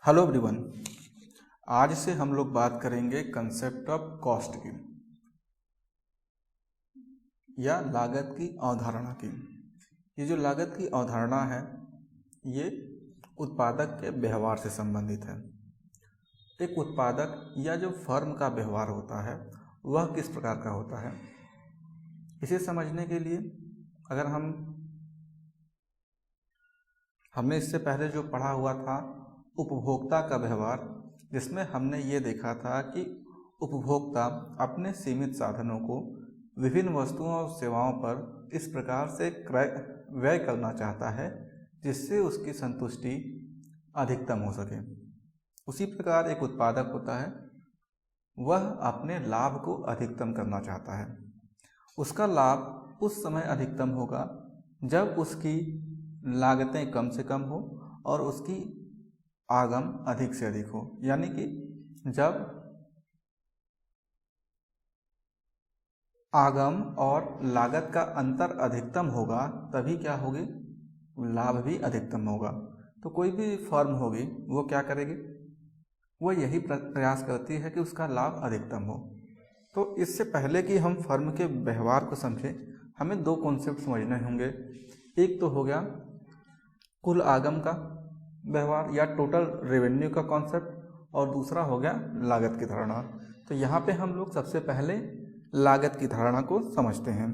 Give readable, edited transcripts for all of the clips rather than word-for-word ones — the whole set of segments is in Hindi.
Hello everyone. आज से हम लोग बात करेंगे कंसेप्ट ऑफ कॉस्ट की या लागत की अवधारणा की। ये जो लागत की अवधारणा है ये उत्पादक के व्यवहार से संबंधित है। एक उत्पादक या जो फर्म का व्यवहार होता है वह किस प्रकार का होता है, इसे समझने के लिए अगर हमने इससे पहले जो पढ़ा हुआ था उपभोक्ता का व्यवहार, जिसमें हमने ये देखा था कि उपभोक्ता अपने सीमित साधनों को विभिन्न वस्तुओं और सेवाओं पर इस प्रकार से व्यय करना चाहता है जिससे उसकी संतुष्टि अधिकतम हो सके। उसी प्रकार एक उत्पादक होता है, वह अपने लाभ को अधिकतम करना चाहता है। उसका लाभ उस समय अधिकतम होगा जब उसकी लागतें कम से कम हो और उसकी आगम अधिक से अधिक हो, यानी कि जब आगम और लागत का अंतर अधिकतम होगा तभी क्या होगी, लाभ भी अधिकतम होगा। तो कोई भी फर्म होगी वो क्या करेगी, वो यही प्रयास करती है कि उसका लाभ अधिकतम हो। तो इससे पहले कि हम फर्म के व्यवहार को समझें, हमें दो कॉन्सेप्ट समझने होंगे। एक तो हो गया कुल आगम का व्यवहार या टोटल रेवेन्यू का कॉन्सेप्ट, और दूसरा हो गया लागत की धारणा। तो यहाँ पे हम लोग सबसे पहले लागत की धारणा को समझते हैं।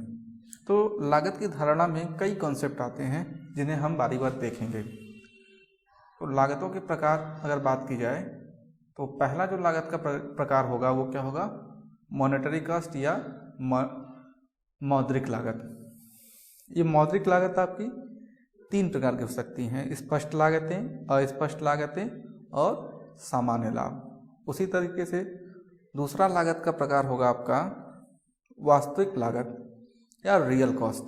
तो लागत की धारणा में कई कॉन्सेप्ट आते हैं जिन्हें हम बारी बार देखेंगे। तो लागतों के प्रकार अगर बात की जाए तो पहला जो लागत का प्रकार होगा वो क्या होगा, मॉनेटरी कॉस्ट या मौद्रिक लागत। ये मौद्रिक लागत आपकी तीन प्रकार की हो सकती हैं, स्पष्ट लागतें, अस्पष्ट लागतें और सामान्य लाभ। उसी तरीके से दूसरा लागत का प्रकार होगा आपका वास्तविक लागत या रियल कॉस्ट।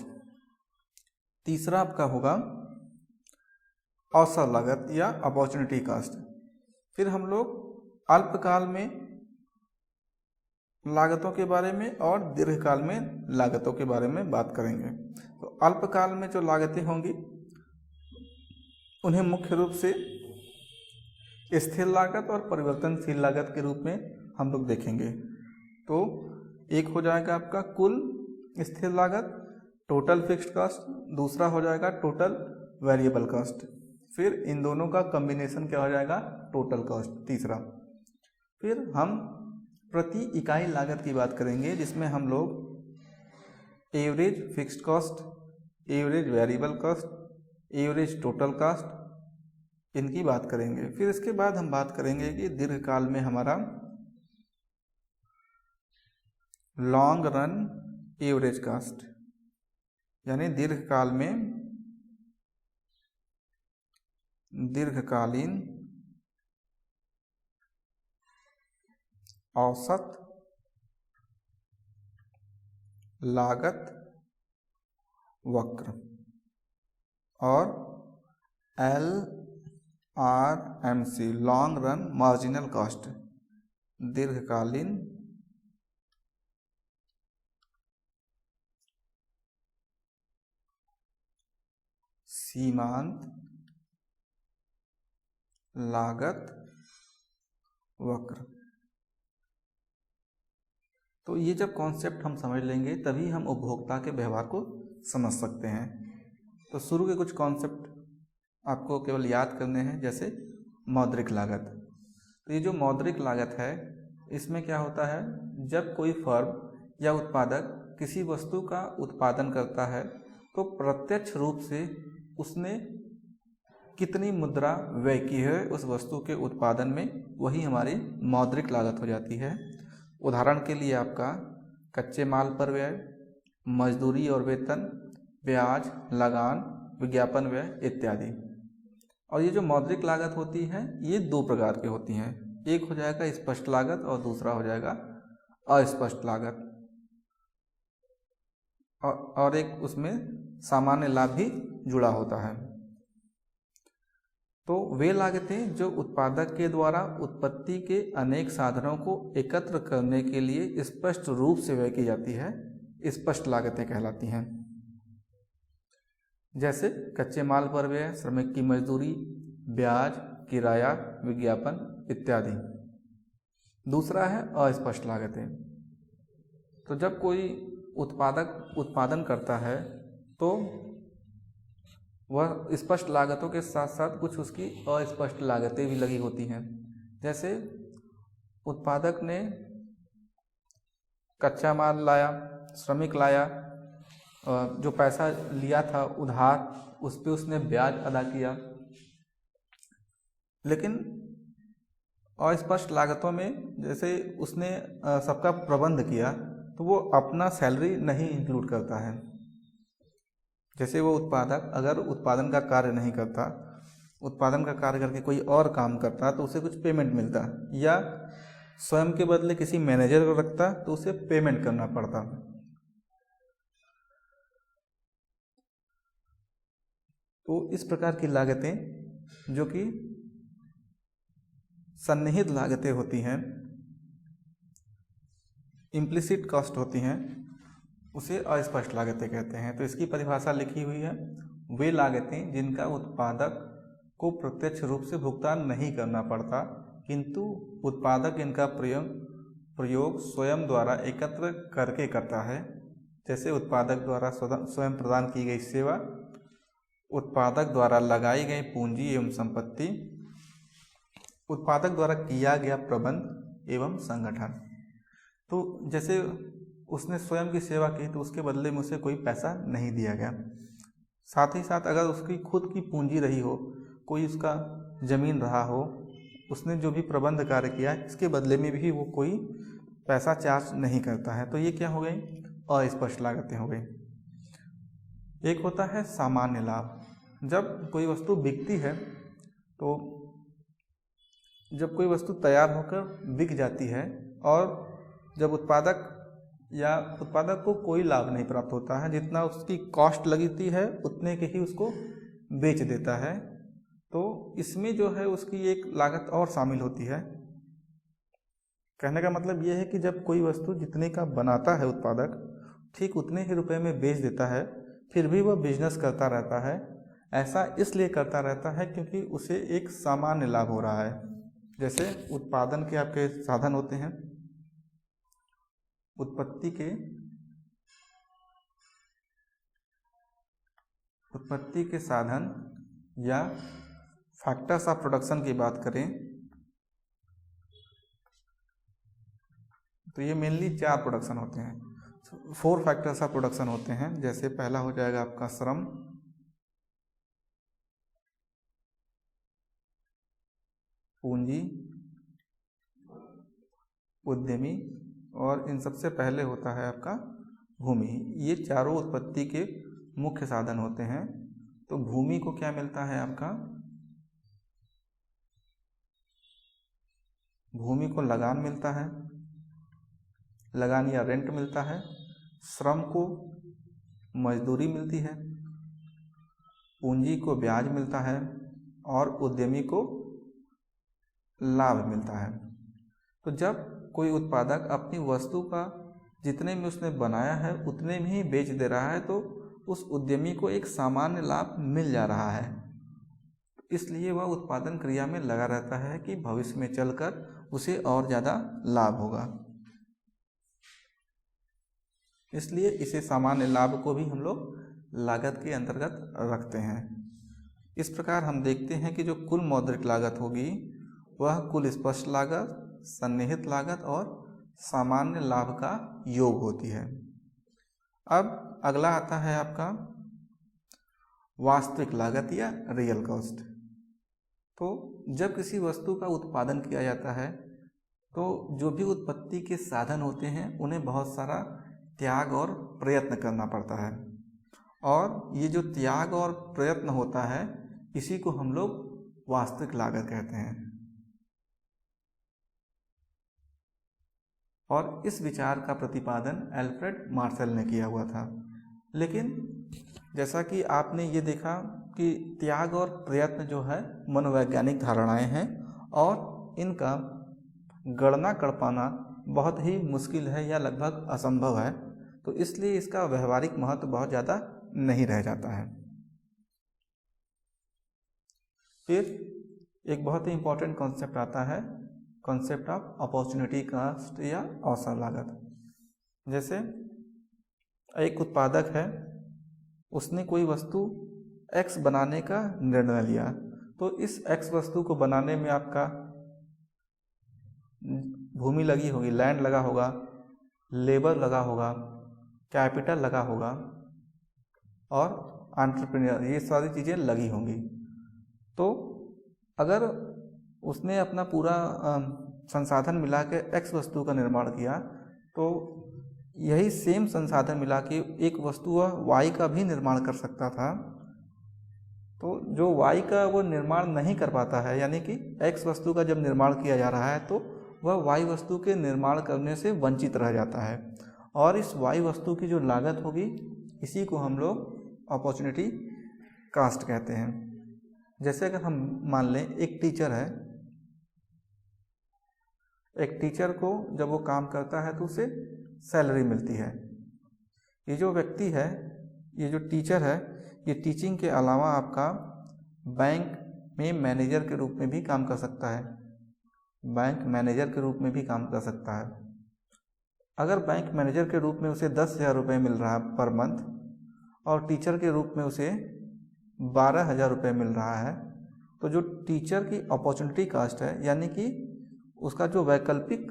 तीसरा आपका होगा अवसर लागत या अपॉर्चुनिटी कॉस्ट। फिर हम लोग अल्पकाल में लागतों के बारे में और दीर्घकाल में लागतों के बारे में बात करेंगे। तो अल्पकाल में जो लागतें होंगी उन्हें मुख्य रूप से स्थिर लागत और परिवर्तनशील लागत के रूप में हम लोग देखेंगे। तो एक हो जाएगा आपका कुल स्थिर लागत, टोटल फिक्स्ड कॉस्ट, दूसरा हो जाएगा टोटल वेरिएबल कॉस्ट, फिर इन दोनों का कॉम्बिनेशन क्या हो जाएगा, टोटल कॉस्ट तीसरा। फिर हम प्रति इकाई लागत की बात करेंगे जिसमें हम लोग average fixed cost, average variable cost, average total cost, इनकी बात करेंगे। फिर इसके बाद हम बात करेंगे कि दीर्घकाल में हमारा लॉन्ग रन एवरेज कॉस्ट, यानी दीर्घकालीन औसत लागत वक्र, और LRMC long run marginal cost, दीर्घकालीन सीमांत लागत वक्र। तो ये जब कॉन्सेप्ट हम समझ लेंगे तभी हम उपभोक्ता के व्यवहार को समझ सकते हैं। तो शुरू के कुछ कॉन्सेप्ट आपको केवल याद करने हैं, जैसे मौद्रिक लागत। तो ये जो मौद्रिक लागत है इसमें क्या होता है, जब कोई फर्म या उत्पादक किसी वस्तु का उत्पादन करता है तो प्रत्यक्ष रूप से उसने कितनी मुद्रा व्यय की है उस वस्तु के उत्पादन में, वही हमारी मौद्रिक लागत हो जाती है। उदाहरण के लिए आपका कच्चे माल पर व्यय, मजदूरी और वेतन, ब्याज, लगान, विज्ञापन व्यय इत्यादि। और ये जो मौद्रिक लागत होती है ये दो प्रकार की होती हैं, एक हो जाएगा स्पष्ट लागत और दूसरा हो जाएगा अस्पष्ट लागत, और एक उसमें सामान्य लाभ भी जुड़ा होता है। तो वे लागतें जो उत्पादक के द्वारा उत्पत्ति के अनेक साधनों को एकत्र करने के लिए स्पष्ट रूप से व्यय की जाती है, स्पष्ट लागतें कहलाती हैं। जैसे कच्चे माल पर व्यय, श्रमिक की मजदूरी, ब्याज, किराया, विज्ञापन इत्यादि। दूसरा है अस्पष्ट लागतें। तो जब कोई उत्पादन करता है तो वह स्पष्ट लागतों के साथ साथ कुछ उसकी अस्पष्ट लागतें भी लगी होती हैं। जैसे उत्पादक ने कच्चा माल लाया, श्रमिक लाया, जो पैसा लिया था उधार उस पर उसने ब्याज अदा किया, लेकिन अस्पष्ट लागतों में जैसे उसने सबका प्रबंध किया तो वो अपना सैलरी नहीं इंक्लूड करता है। जैसे वो उत्पादक अगर उत्पादन का कार्य नहीं करता, उत्पादन का कार्य करके कोई और काम करता तो उसे कुछ पेमेंट मिलता, या स्वयं के बदले किसी मैनेजर को रखता तो उसे पेमेंट करना पड़ता। तो इस प्रकार की लागतें जो कि सन्निहित लागतें होती हैं, इम्प्लिसिट कॉस्ट होती हैं, उसे अस्पष्ट लागतें कहते हैं। तो इसकी परिभाषा लिखी हुई है, वे लागतें जिनका उत्पादक को प्रत्यक्ष रूप से भुगतान नहीं करना पड़ता किंतु उत्पादक इनका प्रयोग स्वयं द्वारा एकत्र करके करता है। जैसे उत्पादक द्वारा स्वयं प्रदान की गई सेवा, उत्पादक द्वारा लगाई गई पूंजी एवं संपत्ति, उत्पादक द्वारा किया गया प्रबंध एवं संगठन। तो जैसे उसने स्वयं की सेवा की तो उसके बदले में उसे कोई पैसा नहीं दिया गया। साथ ही साथ अगर उसकी खुद की पूंजी रही हो, कोई उसका जमीन रहा हो, उसने जो भी प्रबंध कार्य किया इसके बदले में भी वो कोई पैसा चार्ज नहीं करता है। तो ये क्या हो गई? अस्पष्ट लागतें हो गई। एक होता है सामान्य लाभ। जब कोई वस्तु बिकती है तो जब कोई वस्तु तैयार होकर बिक जाती है और जब उत्पादक को कोई लाभ नहीं प्राप्त होता है, जितना उसकी कॉस्ट लगती है उतने के ही उसको बेच देता है, तो इसमें जो है उसकी एक लागत और शामिल होती है। कहने का मतलब ये है कि जब कोई वस्तु जितने का बनाता है उत्पादक, ठीक उतने ही रुपए में बेच देता है, फिर भी वह बिजनेस करता रहता है। ऐसा इसलिए करता रहता है क्योंकि उसे एक सामान्य लाभ हो रहा है। जैसे उत्पादन के आपके साधन होते हैं, उत्पत्ति के साधन या फैक्टर्स ऑफ प्रोडक्शन की बात करें तो ये मेनली 4 प्रोडक्शन होते हैं, 4 फैक्टर्स ऑफ प्रोडक्शन होते हैं। जैसे पहला हो जाएगा आपका श्रम, पूंजी, उद्यमी और इन सबसे पहले होता है आपका भूमि। ये चारों उत्पत्ति के मुख्य साधन होते हैं। तो भूमि को क्या मिलता है आपका? भूमि को लगान मिलता है, लगान या रेंट मिलता है। श्रम को मजदूरी मिलती है, पूंजी को ब्याज मिलता है और उद्यमी को लाभ मिलता है। तो जब कोई उत्पादक अपनी वस्तु का जितने में उसने बनाया है उतने में ही बेच दे रहा है तो उस उद्यमी को एक सामान्य लाभ मिल जा रहा है। इसलिए वह उत्पादन क्रिया में लगा रहता है कि भविष्य में चलकर उसे और ज़्यादा लाभ होगा। इसलिए इसे सामान्य लाभ को भी हम लोग लागत के अंतर्गत रखते हैं। इस प्रकार हम देखते हैं कि जो कुल मौद्रिक लागत होगी वह कुल स्पष्ट लागत, सन्निहित लागत और सामान्य लाभ का योग होती है। अब अगला आता है आपका वास्तविक लागत या रियल कॉस्ट। तो जब किसी वस्तु का उत्पादन किया जाता है तो जो भी उत्पत्ति के साधन होते हैं उन्हें बहुत सारा त्याग और प्रयत्न करना पड़ता है, और ये जो त्याग और प्रयत्न होता है इसी को हम लोग वास्तविक लागत कहते हैं। और इस विचार का प्रतिपादन एल्फ्रेड मार्शल ने किया हुआ था। लेकिन जैसा कि आपने ये देखा कि त्याग और प्रयत्न जो है मनोवैज्ञानिक धारणाएं हैं और इनका गणना कर पाना बहुत ही मुश्किल है या लगभग असंभव है, तो इसलिए इसका व्यवहारिक महत्व बहुत ज़्यादा नहीं रह जाता है। फिर एक बहुत ही इम्पोर्टेंट कॉन्सेप्ट आता है, कॉन्सेप्ट ऑफ अपॉर्चुनिटी कॉस्ट या अवसर लागत। जैसे एक उत्पादक है, उसने कोई वस्तु X बनाने का निर्णय लिया, तो इस X वस्तु को बनाने में आपका भूमि लगी होगी, लैंड लगा होगा, लेबर लगा होगा, कैपिटल लगा होगा और एंटरप्रेन्योर, ये सारी चीज़ें लगी होंगी। तो अगर उसने अपना पूरा संसाधन मिला के X वस्तु का निर्माण किया, तो यही सेम संसाधन मिला के एक वस्तु Y का भी निर्माण कर सकता था। तो जो Y का वो निर्माण नहीं कर पाता है, यानी कि X वस्तु का जब निर्माण किया जा रहा है तो वह Y वस्तु के निर्माण करने से वंचित रह जाता है, और इस Y वस्तु की जो लागत होगी, इसी को हम लोग अपॉर्चुनिटी कास्ट कहते हैं। जैसे अगर हम मान लें एक टीचर है, एक टीचर को जब वो काम करता है तो उसे सैलरी मिलती है। ये जो व्यक्ति है, ये जो टीचर है, ये टीचिंग के अलावा आपका बैंक में मैनेजर के रूप में भी काम कर सकता है, बैंक मैनेजर के रूप में भी काम कर सकता है। अगर बैंक मैनेजर के रूप में उसे 10,000 रुपये मिल रहा है पर मंथ, और टीचर के रूप में उसे 12,000 रुपये मिल रहा है, तो जो टीचर की अपॉर्चुनिटी कास्ट है, यानी कि उसका जो वैकल्पिक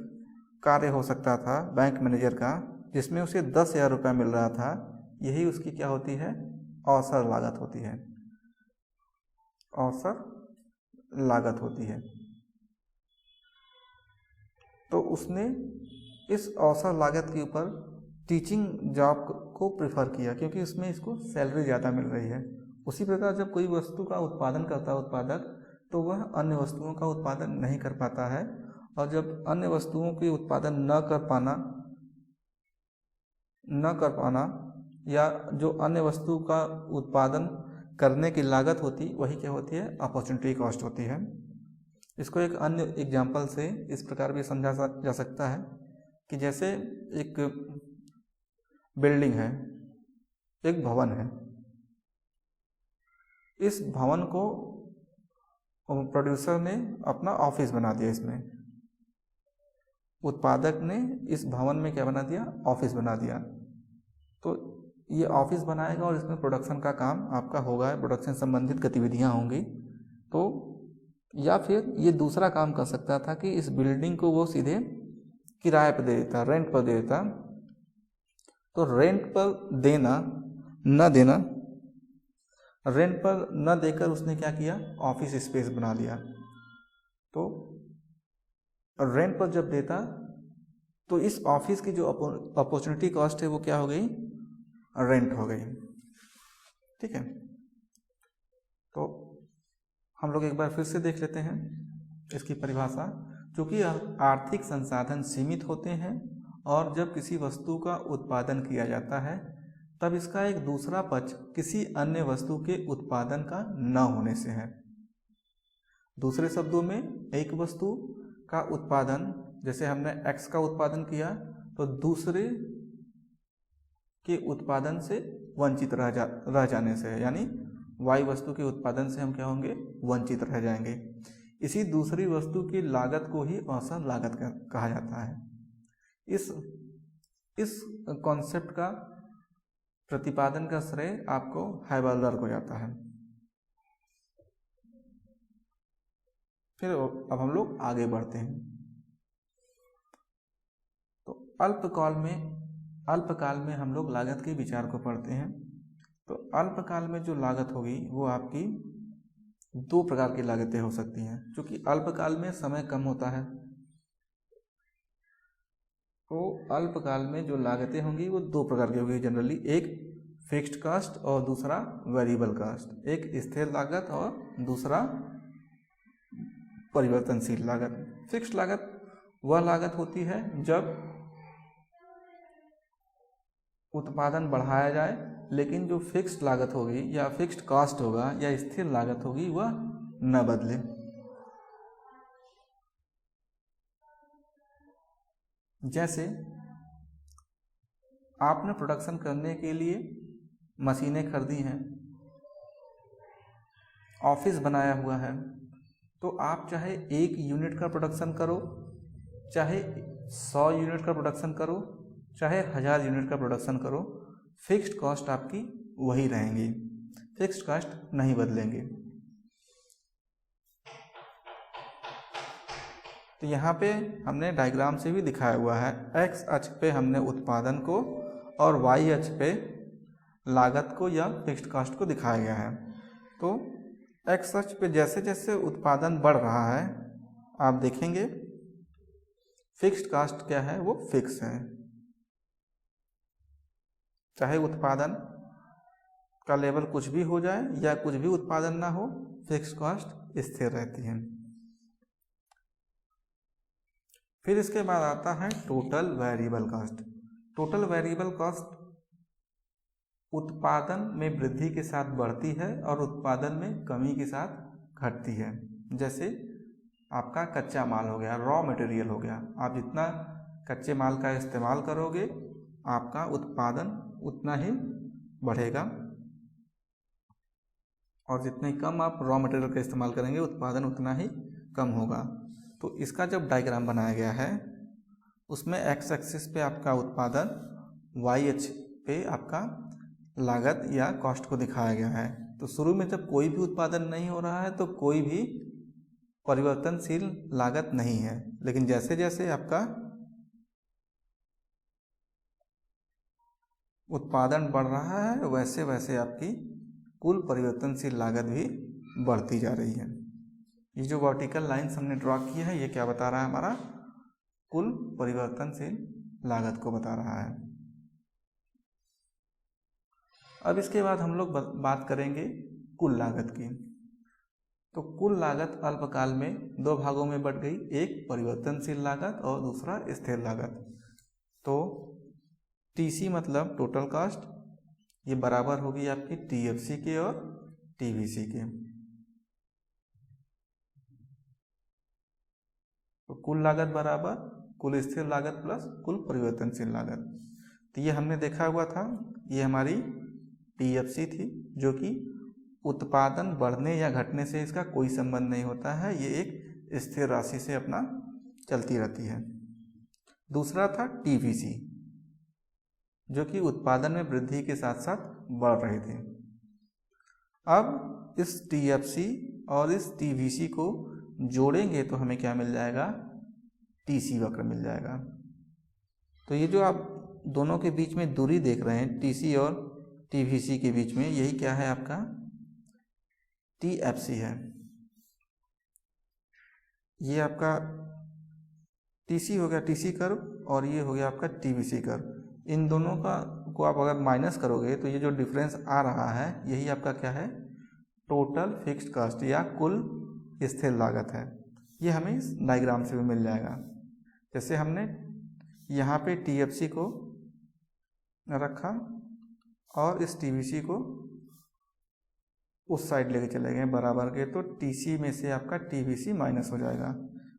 कार्य हो सकता था बैंक मैनेजर का, जिसमें उसे 10,000 रुपये मिल रहा था, यही उसकी क्या होती है, अवसर लागत होती है, अवसर लागत होती है। तो उसने इस अवसर लागत के ऊपर टीचिंग जॉब को प्रेफर किया, क्योंकि उसमें इसको सैलरी ज़्यादा मिल रही है। उसी प्रकार जब कोई वस्तु का उत्पादन करता है उत्पादक, तो वह अन्य वस्तुओं का उत्पादन नहीं कर पाता है, और जब अन्य वस्तुओं के उत्पादन न कर पाना या जो अन्य वस्तु का उत्पादन करने की लागत होती, वही क्या होती है, अपॉर्चुनिटी कॉस्ट होती है। इसको एक अन्य एग्जाम्पल से इस प्रकार भी समझा जा सकता है कि जैसे एक बिल्डिंग है, एक भवन है, इस भवन को प्रोड्यूसर ने अपना ऑफिस बना दिया, इसमें उत्पादक ने इस भवन में क्या बना दिया, ऑफिस बना दिया। तो ये ऑफिस बनाएगा और इसमें प्रोडक्शन का काम आपका होगा, प्रोडक्शन संबंधित गतिविधियां होंगी। तो या फिर ये दूसरा काम कर सकता था कि इस बिल्डिंग को वो सीधे किराए पर दे देता, रेंट पर दे देता। तो रेंट पर देना न देना, रेंट पर न देकर उसने क्या किया, ऑफिस स्पेस बना लिया। तो रेंट पर जब देता तो इस ऑफिस की जो अपॉर्चुनिटी कॉस्ट है वो क्या हो गई, रेंट हो गई। ठीक है, तो हम लोग एक बार फिर से देख लेते हैं इसकी परिभाषा। चूँकि आर्थिक संसाधन सीमित होते हैं और जब किसी वस्तु का उत्पादन किया जाता है, तब इसका एक दूसरा पक्ष किसी अन्य वस्तु के उत्पादन का न होने से है। दूसरे शब्दों में, एक वस्तु का उत्पादन, जैसे हमने X का उत्पादन किया, तो दूसरे के उत्पादन से वंचित रह जाने से, यानी Y वस्तु के उत्पादन से हम क्या होंगे, वंचित रह जाएंगे। इसी दूसरी वस्तु की लागत को ही अवसर लागत कहा जाता है। इस कॉन्सेप्ट का प्रतिपादन का श्रेय आपको हाइबलर को जाता है। फिर अब हम लोग आगे बढ़ते हैं। तो अल्पकाल में हम लोग लागत के विचार को पढ़ते हैं। तो अल्पकाल में जो लागत होगी वो आपकी दो प्रकार की लागतें हो सकती हैं, क्योंकि अल्पकाल में समय कम होता है। तो अल्पकाल में जो लागतें होंगी वो दो प्रकार की होगी जनरली, एक फिक्स्ड कास्ट और दूसरा वेरिएबल कास्ट। एक स्थिर लागत और दूसरा परिवर्तनशील लागत। फिक्स्ड लागत वह लागत होती है जब उत्पादन बढ़ाया जाए, लेकिन जो फिक्स्ड लागत होगी या फिक्स्ड कास्ट होगा या स्थिर लागत होगी वह न बदले। जैसे आपने प्रोडक्शन करने के लिए मशीनें खरीदी हैं, ऑफिस बनाया हुआ है, तो आप चाहे 1 यूनिट का प्रोडक्शन करो, चाहे 100 यूनिट का प्रोडक्शन करो, चाहे 1000 यूनिट का प्रोडक्शन करो, फिक्स्ड कॉस्ट आपकी वही रहेंगी, फिक्स्ड कॉस्ट नहीं बदलेंगे। तो यहाँ पे हमने डायग्राम से भी दिखाया हुआ है, एक्स अक्ष पे हमने उत्पादन को और वाई अक्ष पे लागत को या फिक्स्ड कॉस्ट को दिखाया गया है। तो एक्स अक्ष पे जैसे जैसे उत्पादन बढ़ रहा है आप देखेंगे फिक्स्ड कॉस्ट क्या है, वो फिक्स है। चाहे उत्पादन का लेवल कुछ भी हो जाए या कुछ भी उत्पादन ना हो, फिक्स्ड कॉस्ट स्थिर रहती है। फिर इसके बाद आता है total variable cost. Total variable cost उत्पादन में वृद्धि के साथ बढ़ती है और उत्पादन में कमी के साथ घटती है। जैसे आपका कच्चा माल हो गया, रॉ मटेरियल हो गया, आप जितना कच्चे माल का इस्तेमाल करोगे आपका उत्पादन उतना ही बढ़ेगा और जितने कम आप रॉ मटेरियल का इस्तेमाल करेंगे उत्पादन उतना ही कम होगा। तो इसका जब डायग्राम बनाया गया है उसमें एक्स एक्सिस पे आपका उत्पादन, वाई अक्ष पे आपका लागत या कॉस्ट को दिखाया गया है। तो शुरू में जब कोई भी उत्पादन नहीं हो रहा है तो कोई भी परिवर्तनशील लागत नहीं है, लेकिन जैसे जैसे आपका उत्पादन बढ़ रहा है वैसे वैसे आपकी कुल परिवर्तनशील लागत भी बढ़ती जा रही है। ये जो वर्टिकल लाइन्स हमने ड्रॉ की है ये क्या बता रहा है, हमारा कुल परिवर्तनशील लागत को बता रहा है। अब इसके बाद हम लोग बात करेंगे कुल लागत की। तो कुल लागत अल्पकाल में 2 भागों में बट गई, एक परिवर्तनशील लागत और दूसरा स्थिर लागत। तो टीसी मतलब टोटल कॉस्ट, ये बराबर होगी आपकी टीएफसी के और टीवीसी के। तो कुल लागत बराबर कुल स्थिर लागत प्लस कुल परिवर्तनशील लागत। तो ये हमने देखा हुआ था, ये हमारी टीएफसी थी जो कि उत्पादन बढ़ने या घटने से इसका कोई संबंध नहीं होता है, ये एक स्थिर राशि से अपना चलती रहती है। दूसरा था टीवीसी जो कि उत्पादन में वृद्धि के साथ साथ बढ़ रहे थे। अब इस टीएफसी और इस टीवीसी को जोड़ेंगे तो हमें क्या मिल जाएगा, टीसी वक्र मिल जाएगा। तो ये जो आप दोनों के बीच में दूरी देख रहे हैं टीसी और टीवीसी के बीच में, यही क्या है आपका टीएफसी है। ये आपका टीसी हो गया टीसी कर्व और ये हो गया आपका टीवीसी कर्व। इन दोनों का को आप अगर माइनस करोगे तो ये जो डिफरेंस आ रहा है यही आपका क्या है, टोटल फिक्स्ड कॉस्ट या कुल स्थिर लागत है। ये हमें इस डायग्राम से भी मिल जाएगा। जैसे हमने यहाँ पे टीएफसी को रखा और इस टीवीसी को उस साइड लेके चले गए बराबर के, तो टीसी में से आपका टीवीसी माइनस हो जाएगा।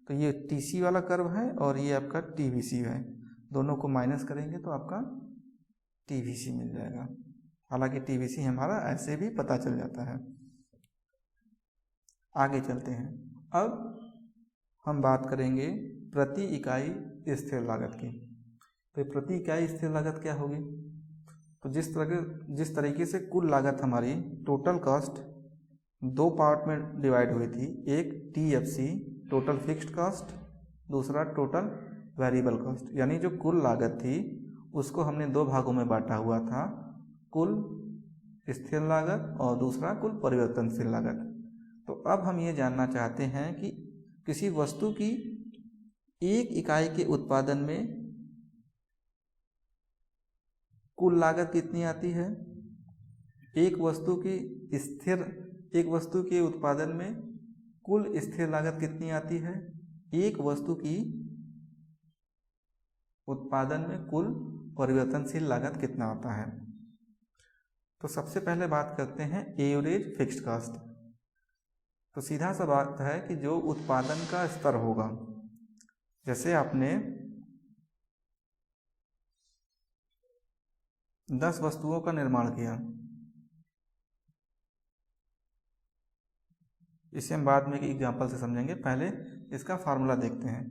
तो ये टीसी वाला कर्व है और ये आपका टीवीसी है, दोनों को माइनस करेंगे तो आपका टीवीसी मिल जाएगा। हालांकि टीवीसी हमारा ऐसे भी पता चल जाता है। आगे चलते हैं। अब हम बात करेंगे प्रति इकाई स्थिर लागत की। तो प्रति इकाई स्थिर लागत क्या होगी, तो जिस तरीके से कुल लागत हमारी टोटल कॉस्ट 2 पार्ट में डिवाइड हुई थी, एक टीएफसी टोटल फिक्स्ड कॉस्ट, दूसरा टोटल वेरिएबल कॉस्ट, यानी जो कुल लागत थी उसको हमने 2 भागों में बांटा हुआ था, कुल स्थिर लागत और दूसरा कुल परिवर्तनशील लागत। तो अब हम ये जानना चाहते हैं कि किसी वस्तु की 1 इकाई के उत्पादन में कुल लागत कितनी आती है, एक वस्तु के उत्पादन में कुल स्थिर लागत कितनी आती है, एक वस्तु की उत्पादन में कुल परिवर्तनशील लागत कितना आता है। तो सबसे पहले बात करते हैं एवरेज फिक्स्ड कॉस्ट। तो सीधा सा बात है कि जो उत्पादन का स्तर होगा, जैसे आपने 10 वस्तुओं का निर्माण किया, इसे हम बाद में एक एग्जाम्पल से समझेंगे, पहले इसका फार्मूला देखते हैं।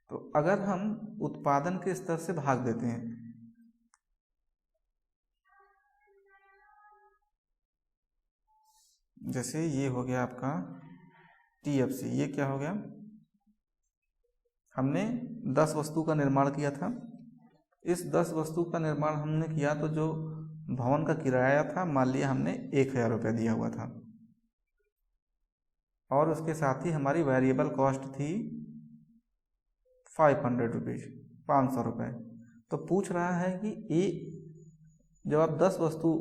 तो अगर हम उत्पादन के स्तर से भाग देते हैं, जैसे ये हो गया आपका TFC, ये क्या हो गया, हमने 10 वस्तु का निर्माण किया था। इस 10 वस्तु का निर्माण हमने किया तो जो भवन का किराया था, मान लिया हमने 1000 रुपये दिया हुआ था, और उसके साथ ही हमारी वेरिएबल कॉस्ट थी 500 रुपीज़, 500 रुपये। तो पूछ रहा है कि जब आप 10 वस्तु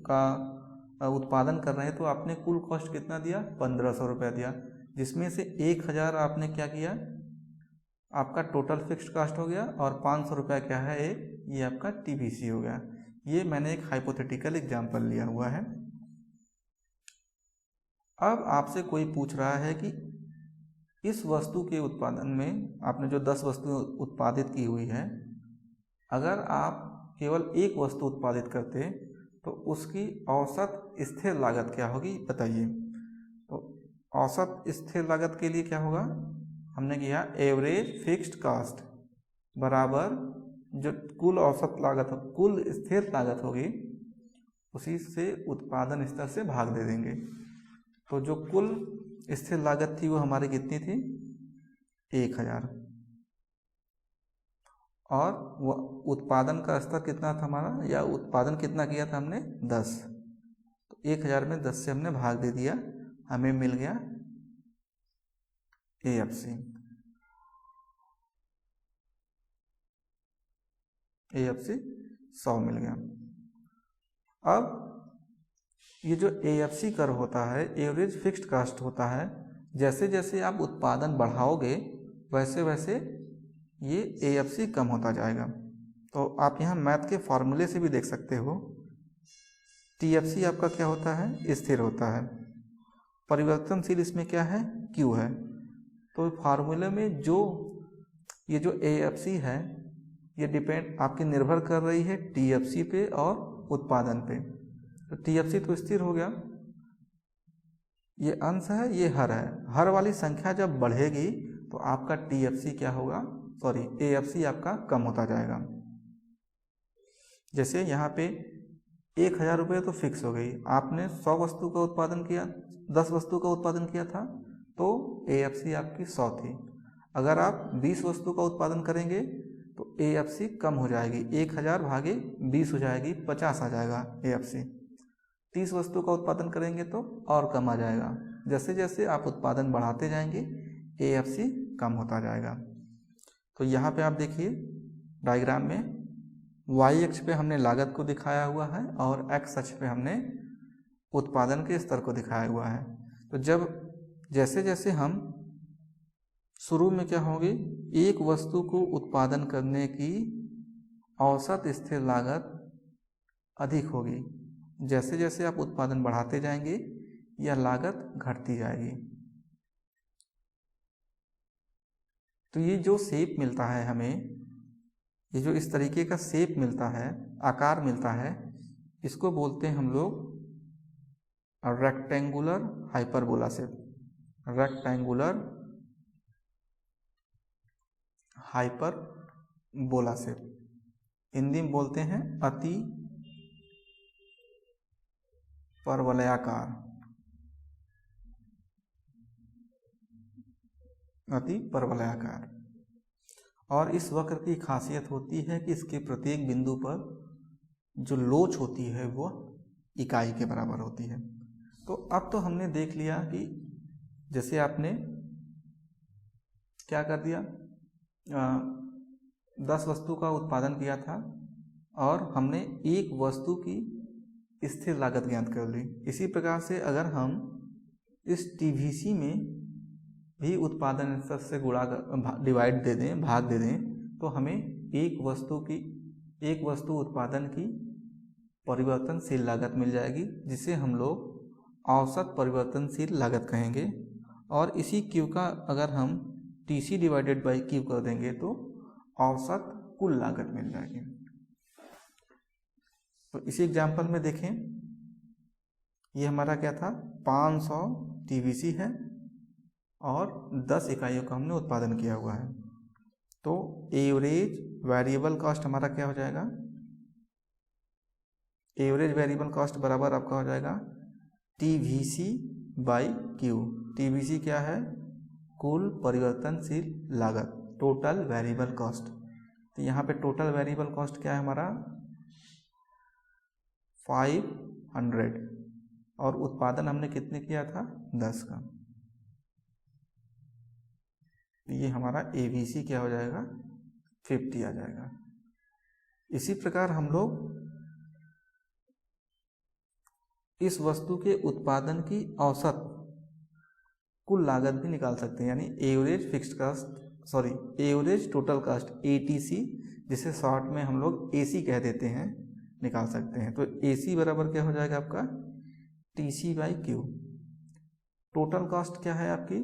का उत्पादन कर रहे हैं तो आपने कुल कॉस्ट कितना दिया, 1500 रुपया दिया, जिसमें से 1000 आपने क्या किया, आपका टोटल फिक्स्ड कॉस्ट हो गया, और 500 रुपया क्या है, ये आपका TVC हो गया। ये मैंने एक हाइपोथेटिकल एग्जाम्पल लिया हुआ है। अब आपसे कोई पूछ रहा है कि इस वस्तु के उत्पादन में आपने जो 10 वस्तु उत्पादित की हुई है, अगर आप केवल एक वस्तु उत्पादित करते तो उसकी औसत स्थिर लागत क्या होगी, बताइए। तो औसत स्थिर लागत के लिए क्या होगा, हमने किया एवरेज फिक्स्ड कास्ट बराबर जो कुल औसत लागत, कुल स्थिर लागत होगी, उसी से उत्पादन स्तर से भाग दे देंगे। तो जो कुल स्थिर लागत थी वो हमारी कितनी थी, 1000, और वो उत्पादन का स्तर कितना था हमारा, या उत्पादन कितना किया था हमने, 10। तो 1000 में 10 से हमने भाग दे दिया, हमें मिल गया AFC। AFC 100 मिल गया। अब ये जो AFC कर्व होता है, एवरेज फिक्स्ड कास्ट होता है, जैसे जैसे आप उत्पादन बढ़ाओगे वैसे वैसे ये AFC कम होता जाएगा। तो आप यहाँ मैथ के फॉर्मूले से भी देख सकते हो, TFC आपका क्या होता है, स्थिर होता है, परिवर्तनशील इसमें क्या है, Q है। तो फार्मूले में जो ये जो AFC है ये डिपेंड आपकी निर्भर कर रही है TFC पे और उत्पादन पे। तो TFC तो स्थिर हो गया, ये अंश है, ये हर है, हर वाली संख्या जब बढ़ेगी तो आपका TFC क्या होगा, सॉरी AFC आपका कम होता जाएगा। जैसे यहाँ पे 1000 रुपये तो फिक्स हो गई, आपने 100 वस्तु का उत्पादन किया, 10 वस्तु का उत्पादन किया था, तो AFC आपकी 100 थी। अगर आप 20 वस्तु का उत्पादन करेंगे तो AFC कम हो जाएगी, 1000 भागे 20 हो जाएगी, 50 आ जाएगा AFC। 30 वस्तु का उत्पादन करेंगे तो और कम आ जाएगा। जैसे जैसे आप उत्पादन बढ़ाते जाएंगे AFC कम होता जाएगा। तो यहाँ पे आप देखिए डायग्राम में Y अक्ष पे हमने लागत को दिखाया हुआ है और X अक्ष पे हमने उत्पादन के स्तर को दिखाया हुआ है। तो जब जैसे जैसे हम शुरू में क्या होगी, एक वस्तु को उत्पादन करने की औसत स्थिर लागत अधिक होगी, जैसे जैसे आप उत्पादन बढ़ाते जाएंगे यह लागत घटती जाएगी। तो ये जो शेप मिलता है हमें, ये जो इस तरीके का शेप मिलता है, आकार मिलता है, इसको बोलते हैं हम लोग rectangular hyperbola shape, rectangular hyperbola shape. Hindi में बोलते हैं अति परवलयाकार, अति परवलयाकार। और इस वक्र की खासियत होती है कि इसके प्रत्येक बिंदु पर जो लोच होती है वो इकाई के बराबर होती है। तो अब तो हमने देख लिया कि जैसे आपने क्या कर दिया, 10 वस्तु का उत्पादन किया था और हमने एक वस्तु की स्थिर लागत ज्ञात कर ली। इसी प्रकार से अगर हम इस TVC में भी उत्पादन स्तर से गुणा डिवाइड दे दें, भाग दे दें, तो हमें एक वस्तु उत्पादन की परिवर्तनशील लागत मिल जाएगी, जिसे हम लोग औसत परिवर्तनशील लागत कहेंगे। और इसी Q का अगर हम TC डिवाइडेड बाई Q कर देंगे तो औसत कुल लागत मिल जाएगी। तो इसी एग्जाम्पल में देखें, ये हमारा क्या था, 500 TVC है और 10 इकाइयों का हमने उत्पादन किया हुआ है। तो एवरेज वेरिएबल कॉस्ट हमारा क्या हो जाएगा, एवरेज वेरिएबल कॉस्ट बराबर आपका हो जाएगा TVC बाई Q। TVC क्या है, कुल परिवर्तनशील लागत, टोटल वेरिएबल कॉस्ट। तो यहाँ पे टोटल वेरिएबल कॉस्ट क्या है हमारा 500, और उत्पादन हमने कितने किया था 10 का। तो ये हमारा ABC क्या हो जाएगा 50 आ जाएगा। इसी प्रकार हम लोग इस वस्तु के उत्पादन की औसत कुल लागत भी निकाल सकते हैं, यानी average fixed cost, average total cost ATC, जिसे शॉर्ट में हम लोग AC कह देते हैं, निकाल सकते हैं। तो AC बराबर क्या हो जाएगा आपका TC by Q। Total cost क्या है आपकी,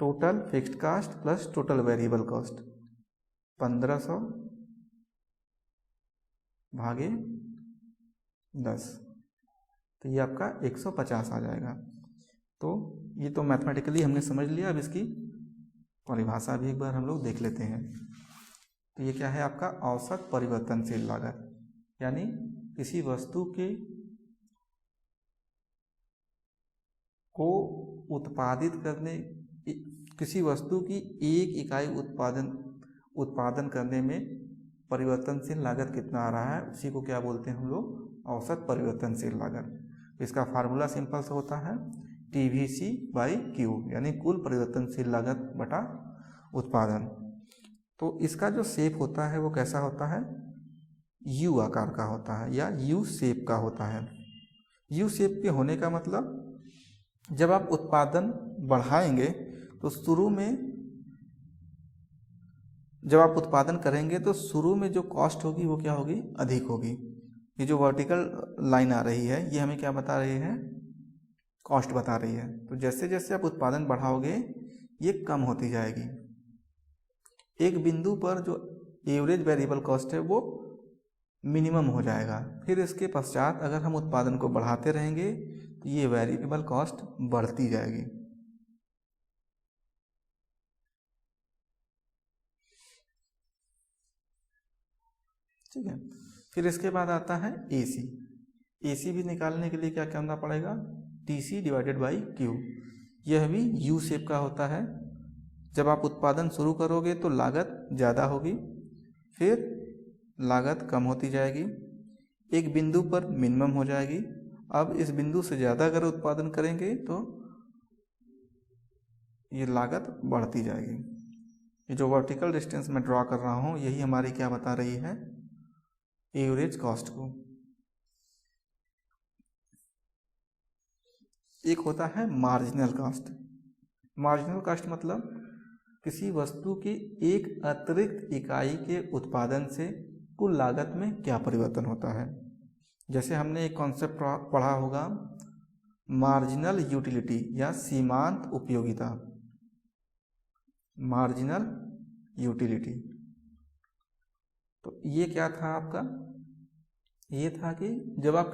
total fixed cost plus total variable cost, 1500 भागे 10, तो ये आपका 150 आ जाएगा। तो ये तो मैथमेटिकली हमने समझ लिया। अब इसकी परिभाषा भी एक बार हम लोग देख लेते हैं। तो ये क्या है आपका औसत परिवर्तनशील लागत, यानी किसी वस्तु के को उत्पादित करने, किसी वस्तु की एक इकाई उत्पादन करने में परिवर्तनशील लागत कितना आ रहा है, उसी को क्या बोलते हैं हम लोग औसत परिवर्तनशील लागत। इसका फार्मूला सिंपल सा होता है TVC बाई Q, यानी कुल परिवर्तनशील लागत बटा उत्पादन। तो इसका जो शेप होता है वो कैसा होता है, U आकार का होता है या U शेप का होता है। U शेप के होने का मतलब जब आप उत्पादन बढ़ाएंगे तो शुरू में, जब आप उत्पादन करेंगे तो शुरू में जो कॉस्ट होगी वो क्या होगी, अधिक होगी। ये जो वर्टिकल लाइन आ रही है ये हमें क्या बता रही है, कॉस्ट बता रही है। तो जैसे जैसे आप उत्पादन बढ़ाओगे ये कम होती जाएगी। एक बिंदु पर जो एवरेज वेरिएबल कॉस्ट है वो मिनिमम हो जाएगा। फिर इसके पश्चात अगर हम उत्पादन को बढ़ाते रहेंगे तो ये वेरिएबल कॉस्ट बढ़ती जाएगी। ठीक है। फिर इसके बाद आता है AC। AC भी निकालने के लिए क्या करना पड़ेगा, TC डिवाइडेड बाई Q। यह भी U शेप का होता है। जब आप उत्पादन शुरू करोगे तो लागत ज़्यादा होगी, फिर लागत कम होती जाएगी, एक बिंदु पर मिनिमम हो जाएगी। अब इस बिंदु से ज़्यादा अगर उत्पादन करेंगे तो ये लागत बढ़ती जाएगी। ये जो वर्टिकल डिस्टेंस मैं ड्रॉ कर रहा हूँ यही हमारी क्या बता रही है, एवरेज कॉस्ट को। एक होता है मार्जिनल कॉस्ट। मार्जिनल कॉस्ट मतलब किसी वस्तु की एक अतिरिक्त इकाई के उत्पादन से कुल लागत में क्या परिवर्तन होता है। जैसे हमने एक कॉन्सेप्ट पढ़ा होगा मार्जिनल यूटिलिटी या सीमांत उपयोगिता। मार्जिनल यूटिलिटी तो ये क्या था आपका, ये था कि जब आप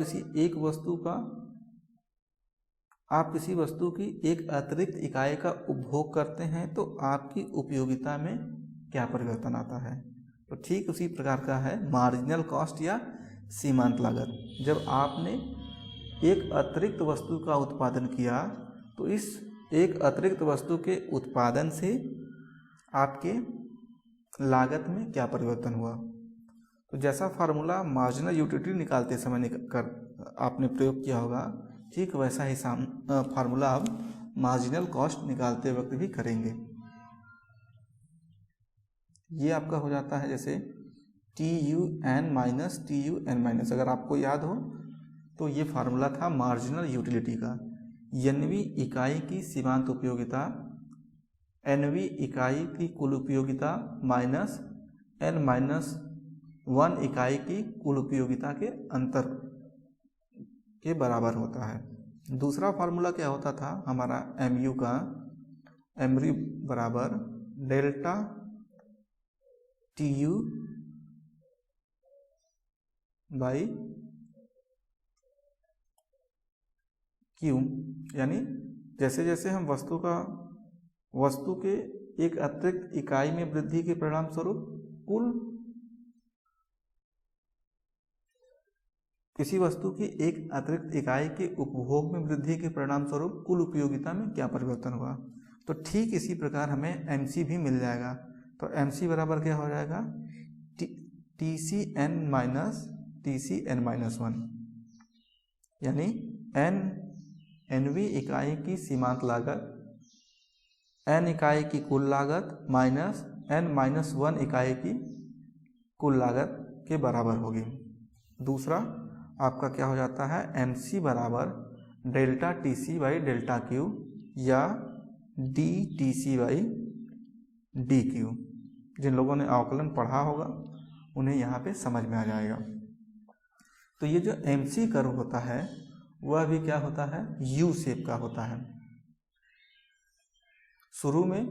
किसी वस्तु की एक अतिरिक्त इकाई का उपभोग करते हैं तो आपकी उपयोगिता में क्या परिवर्तन आता है। तो ठीक उसी प्रकार का है मार्जिनल कॉस्ट या सीमांत लागत। जब आपने एक अतिरिक्त वस्तु का उत्पादन किया तो इस एक अतिरिक्त वस्तु के उत्पादन से आपके लागत में क्या परिवर्तन हुआ। तो जैसा फार्मूला मार्जिनल यूटिलिटी निकालते समय आपने प्रयोग किया होगा, ठीक वैसा ही फार्मूला अब मार्जिनल कॉस्ट निकालते वक्त भी करेंगे। ये आपका हो जाता है जैसे TUN माइनस TUN माइनस। अगर आपको याद हो तो ये फार्मूला था मार्जिनल यूटिलिटी का। NV इकाई की सीमांत उपयोगिता NV इकाई की कुल उपयोगिता माइनस N-1 इकाई की कुल उपयोगिता के अंतर के बराबर होता है। दूसरा फार्मूला क्या होता था हमारा MU का, MU बराबर डेल्टा TU बाई Q। यानी जैसे जैसे हम वस्तु का वस्तु के एक अतिरिक्त इकाई में वृद्धि के परिणाम स्वरूप कुल, किसी वस्तु की एक अतिरिक्त इकाई के उपभोग में वृद्धि के परिणाम स्वरूप कुल उपयोगिता में क्या परिवर्तन हुआ। तो ठीक इसी प्रकार हमें MC भी मिल जाएगा। तो MC बराबर क्या हो जाएगा, TCn माइनस TCn-1, यानी NV इकाई की सीमांत लागत N इकाई की कुल लागत माइनस N-1 इकाई की कुल लागत के बराबर होगी। दूसरा आपका क्या हो जाता है, MC बराबर delta TC by delta Q या DTC बाई DQ। जिन लोगों ने अवकलन पढ़ा होगा उन्हें यहाँ पे समझ में आ जाएगा। तो ये जो MC कर्व होता है वह भी क्या होता है, U शेप का होता है। शुरू में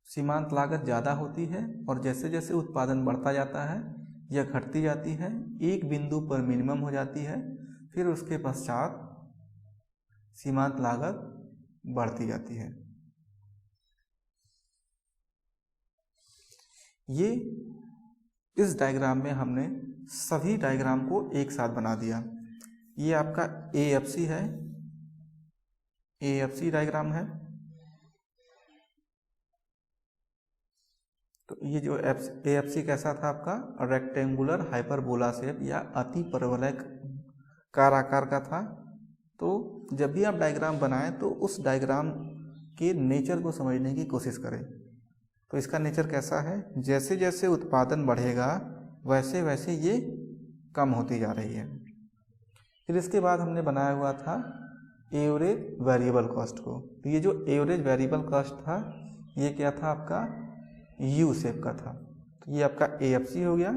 सीमांत लागत ज़्यादा होती है और जैसे जैसे उत्पादन बढ़ता जाता है यह घटती जाती है, एक बिंदु पर मिनिमम हो जाती है, फिर उसके पश्चात सीमांत लागत बढ़ती जाती है। ये इस डायग्राम में हमने सभी डायग्राम को एक साथ बना दिया। ये आपका AFC है, AFC डायग्राम है। तो ये जो AFC कैसा था आपका, रेक्टेंगुलर हाइपरबोला शेप या अति परवलयकार आकार का था। तो जब भी आप डायग्राम बनाएं तो उस डायग्राम के नेचर को समझने की कोशिश करें। तो इसका नेचर कैसा है, जैसे जैसे उत्पादन बढ़ेगा वैसे वैसे ये कम होती जा रही है। फिर इसके बाद हमने बनाया हुआ था एवरेज वेरिएबल कॉस्ट को। तो ये जो एवरेज वेरिएबल कॉस्ट था ये क्या था आपका, U शेप का था। तो ये आपका AFC हो गया,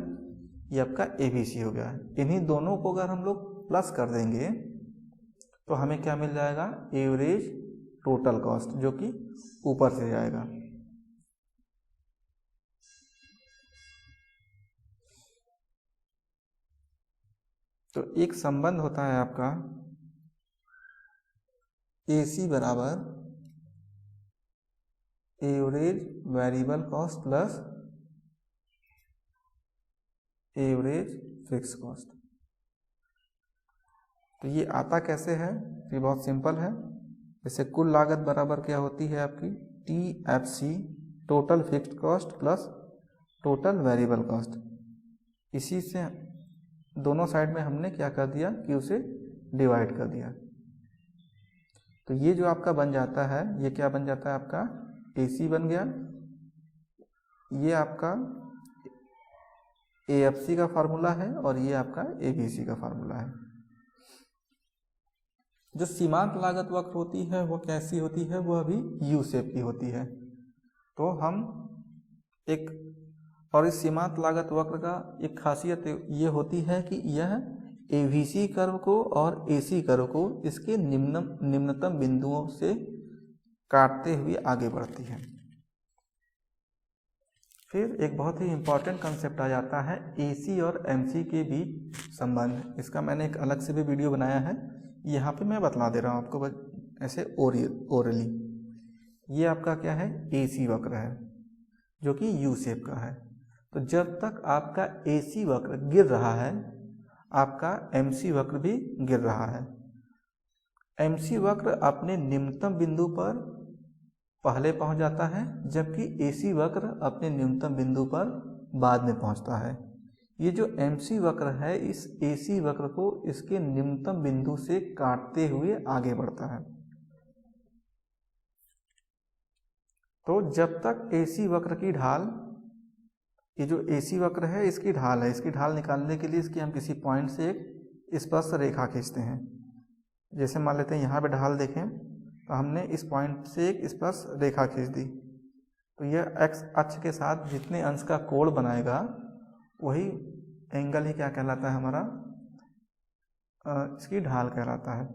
ये आपका ABC हो गया। इन्हीं दोनों को अगर हम लोग प्लस कर देंगे तो हमें क्या मिल जाएगा, एवरेज टोटल कॉस्ट, जो कि ऊपर से जाएगा। तो एक संबंध होता है आपका AC बराबर average variable cost plus average fix cost. तो ये आता कैसे है, ये बहुत सिंपल है। जैसे कुल लागत बराबर क्या होती है आपकी, TFC total fixed cost plus total variable cost. इसी से दोनों साइड में हमने क्या कर दिया कि उसे डिवाइड कर दिया। तो ये जो आपका बन जाता है, ये क्या बन जाता है आपका, AC बन गया। ये आपका AFC का फार्मूला है और ये आपका ABC का फार्मूला है। जो सीमांत लागत वक्र होती है वो कैसी होती है, वह भी U शेप की होती है। तो हम एक, और इस सीमांत लागत वक्र का एक खासियत ये होती है कि यह ABC कर्व को और AC कर्व को इसके निम्नतम बिंदुओं से काटते हुए आगे बढ़ती है। फिर एक बहुत ही इम्पॉर्टेंट कंसेप्ट आ जाता है AC और MC के बीच संबंध। इसका मैंने एक अलग से भी वीडियो बनाया है, यहाँ पे मैं बतला दे रहा हूँ आपको ऐसे ओरली। ये आपका क्या है, AC वक्र है जो कि U शेप का है। तो जब तक आपका AC वक्र गिर रहा है आपका MC वक्र भी गिर रहा है। MC वक्र अपने निम्नतम बिंदु पर पहले पहुंच जाता है, जबकि AC वक्र अपने न्यूनतम बिंदु पर बाद में पहुंचता है। ये जो MC वक्र है इस AC वक्र को इसके निम्नतम बिंदु से काटते हुए आगे बढ़ता है। तो जब तक AC वक्र की ढाल, ये जो AC वक्र है इसकी ढाल है, इसकी ढाल निकालने के लिए इसकी हम किसी पॉइंट से एक स्पर्श रेखा खींचते हैं। जैसे मान लेते हैं यहाँ पे ढाल देखें तो हमने इस पॉइंट से एक स्पर्श रेखा खींच दी, तो यह x अक्ष के साथ जितने अंश का कोण बनाएगा वही एंगल ही क्या कहलाता है हमारा, इसकी ढाल कहलाता है।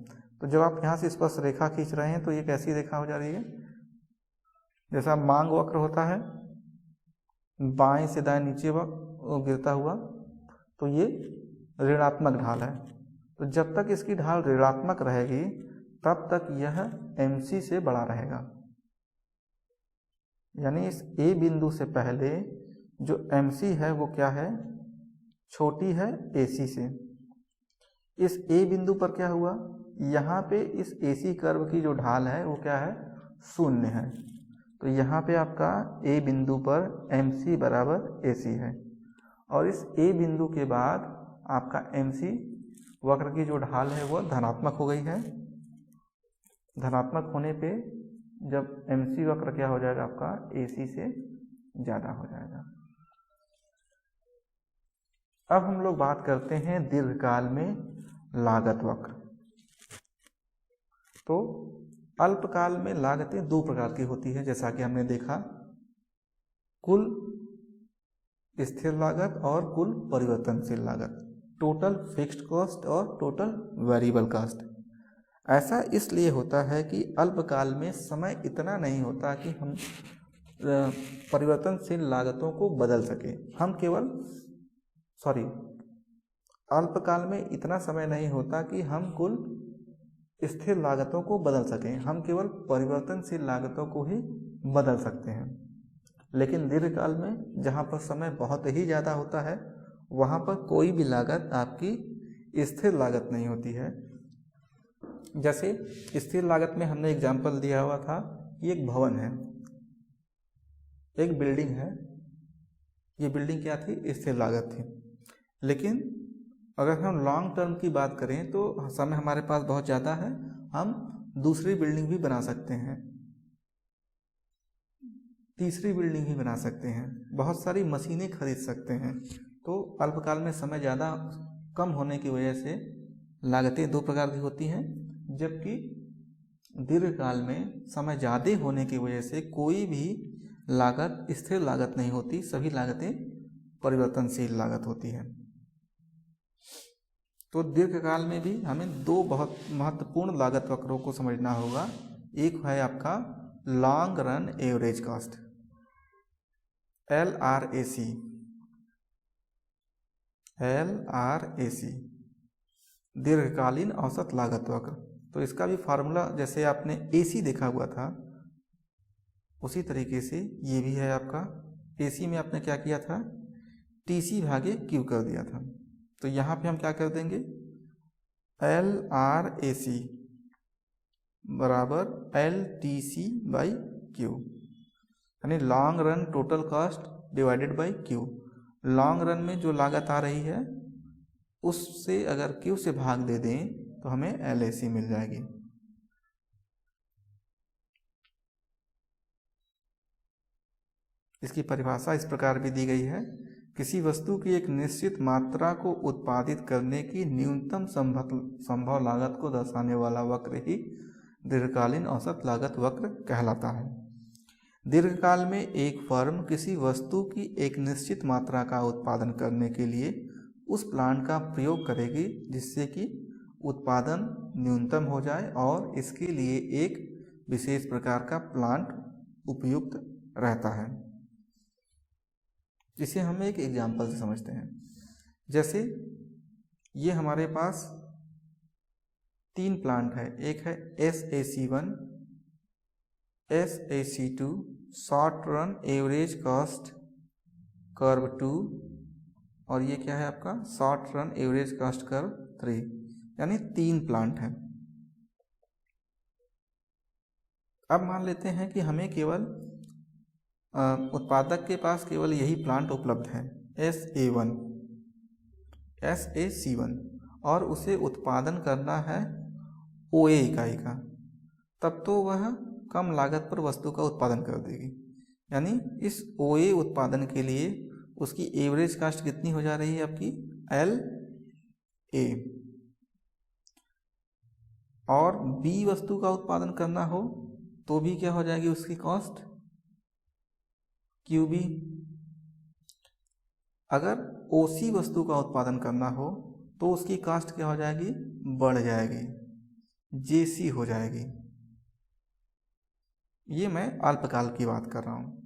तो जब आप यहाँ से स्पर्श रेखा खींच रहे हैं तो ये कैसी रेखा हो जा रही है, जैसा मांग वक्र होता है बाएं से दाएं नीचे गिरता हुआ, तो ये ऋणात्मक ढाल है। तो जब तक इसकी ढाल ऋणात्मक रहेगी तब तक यह MC से बड़ा रहेगा। यानी इस A बिंदु से पहले जो MC है वो क्या है, छोटी है AC से। इस A बिंदु पर क्या हुआ, यहाँ पे इस AC कर्व की जो ढाल है वो क्या है, 0 है। तो यहाँ पे आपका A बिंदु पर MC बराबर AC है, और इस A बिंदु के बाद आपका MC वक्र की जो ढाल है वह धनात्मक हो गई है। धनात्मक होने पे जब MC वक्र क्या हो जाएगा, आपका AC से ज़्यादा हो जाएगा। अब हम लोग बात करते हैं दीर्घकाल में लागत वक्र। तो अल्पकाल में लागतें 2 प्रकार की होती है, जैसा कि हमने देखा, कुल स्थिर लागत और कुल परिवर्तनशील लागत, टोटल फिक्स्ड कॉस्ट और टोटल वेरिएबल कॉस्ट। ऐसा इसलिए होता है कि अल्पकाल में समय इतना नहीं होता कि हम परिवर्तनशील लागतों को बदल सकें। अल्पकाल में इतना समय नहीं होता कि हम कुल स्थिर लागतों को बदल सकें, हम केवल परिवर्तनशील लागतों को ही बदल सकते हैं। लेकिन दीर्घकाल में जहाँ पर समय बहुत ही ज़्यादा होता है, वहाँ पर कोई भी लागत आपकी स्थिर लागत नहीं होती है। जैसे स्थिर लागत में हमने एग्जाम्पल दिया हुआ था कि एक भवन है, एक बिल्डिंग है, ये बिल्डिंग क्या थी, स्थिर लागत थी। लेकिन अगर हम लॉन्ग टर्म की बात करें तो समय हमारे पास बहुत ज़्यादा है, हम दूसरी बिल्डिंग भी बना सकते हैं, तीसरी बिल्डिंग भी बना सकते हैं, बहुत सारी मशीनें खरीद सकते हैं। तो अल्पकाल में समय ज़्यादा कम होने की वजह से लागतें 2 प्रकार की होती हैं, जबकि दीर्घकाल में समय ज़्यादा होने की वजह से कोई भी लागत स्थिर लागत नहीं होती, सभी लागतें परिवर्तनशील लागत होती है। तो दीर्घकाल में भी हमें 2 बहुत महत्वपूर्ण लागत वक्रों को समझना होगा। एक है आपका long run average cost, LRAC, दीर्घकालीन औसत लागत वक्र। तो इसका भी फार्मूला जैसे आपने AC देखा हुआ था, उसी तरीके से ये भी है आपका। AC में आपने क्या किया था, TC भागे Q कर दिया था। तो यहाँ पे हम क्या कर देंगे, LRAC बराबर LTC बाई Q, यानी long run total cost divided by Q। Long run में जो लागत आ रही है उससे अगर Q से भाग दे दें तो हमें LAC मिल जाएगी। इसकी परिभाषा इस प्रकार भी दी गई है, किसी वस्तु की एक निश्चित मात्रा को उत्पादित करने की न्यूनतम संभव लागत को दर्शाने वाला वक्र ही दीर्घकालीन औसत लागत वक्र कहलाता है। दीर्घकाल में एक फर्म किसी वस्तु की एक निश्चित मात्रा का उत्पादन करने के लिए उस प्लांट का प्रयोग करेगी जिससे कि उत्पादन न्यूनतम हो जाए, और इसके लिए एक विशेष प्रकार का प्लांट उपयुक्त रहता है। इसे हम एक एग्जाम्पल से समझते हैं। जैसे ये हमारे पास 3 प्लांट है, एक है SAC1, SAC2, short run average cost curve 2, और ये क्या है आपका short run average cost curve 3, यानी 3 प्लांट हैं। अब मान लेते हैं कि हमें केवल उत्पादक के पास केवल यही प्लांट उपलब्ध है, SAC1, और उसे उत्पादन करना है OA इकाई का, तब तो वह कम लागत पर वस्तु का उत्पादन कर देगी। यानी इस OA उत्पादन के लिए उसकी एवरेज कास्ट कितनी हो जा रही है आपकी, LA। और B वस्तु का उत्पादन करना हो तो भी क्या हो जाएगी उसकी कॉस्ट, QB। अगर OC वस्तु का उत्पादन करना हो तो उसकी कास्ट क्या हो जाएगी, बढ़ जाएगी, JC हो जाएगी। ये मैं अल्पकाल की बात कर रहा हूँ।